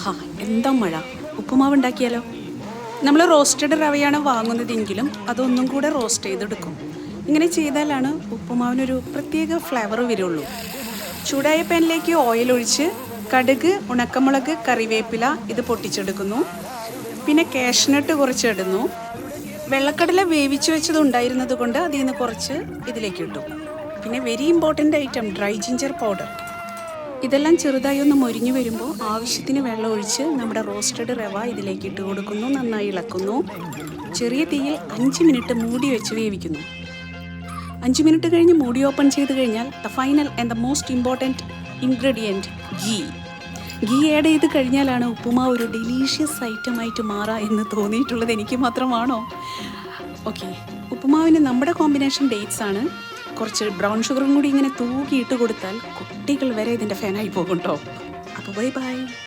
ആഹാ, എന്താ മഴ! ഉപ്പുമാവ് ഉണ്ടാക്കിയാലോ? നമ്മൾ റോസ്റ്റഡ് റവയാണ് വാങ്ങുന്നതെങ്കിലും അതൊന്നും കൂടെ റോസ്റ്റ് ചെയ്തെടുക്കും. ഇങ്ങനെ ചെയ്താലാണ് ഉപ്പുമാവിനൊരു പ്രത്യേക ഫ്ലേവർ വരുള്ളൂ. ചൂടായ പാനിലേക്ക് ഓയിൽ ഒഴിച്ച് കടുക്, ഉണക്കമുളക്, കറിവേപ്പില ഇത് പൊട്ടിച്ചെടുക്കുന്നു. പിന്നെ കാഷ്നട്ട് കുറച്ച് ഇടുന്നു. വെള്ളക്കടല വേവിച്ച് വെച്ചത് ഉണ്ടായിരുന്നത് കൊണ്ട് അതിൽ നിന്ന് കുറച്ച് ഇതിലേക്ക് ഇട്ടു. പിന്നെ very important item dry ginger powder. ഇതെല്ലാം ചെറുതായി ഒന്ന് മൊരിഞ്ഞു വരുമ്പോൾ ആവശ്യത്തിന് വെള്ളം ഒഴിച്ച് നമ്മുടെ റോസ്റ്റഡ് റവ ഇതിലേക്ക് ഇട്ട് കൊടുക്കുന്നു. നന്നായി ഇളക്കുന്നു. ചെറിയ തീയിൽ 5 മിനിറ്റ് മൂടി വെച്ച് വേവിക്കുന്നു. 5 മിനിറ്റ് കഴിഞ്ഞ് മൂടി ഓപ്പൺ ചെയ്ത് കഴിഞ്ഞാൽ the final and the most important ingredient ghee add ചെയ്ത് കഴിഞ്ഞാലാണ് ഉപ്പുമാവ് ഒരു ഡെലീഷ്യസ് ഐറ്റമായിട്ട് മാറുക എന്ന് തോന്നിയിട്ടുള്ളത് എനിക്ക് മാത്രമാണോ? ഓക്കെ, ഉപ്പുമാവിന് നമ്മുടെ കോമ്പിനേഷൻ ഡേറ്റ്സ് ആണ്. കുറച്ച് ബ്രൗൺ ഷുഗറും കൂടി ഇങ്ങനെ തൂക്കിയിട്ട് കൊടുത്താൽ കുട്ടികൾ വരെ ഇതിൻ്റെ ഫാനായി പോകും കേട്ടോ. അപ്പോൾ ബൈ ബൈ.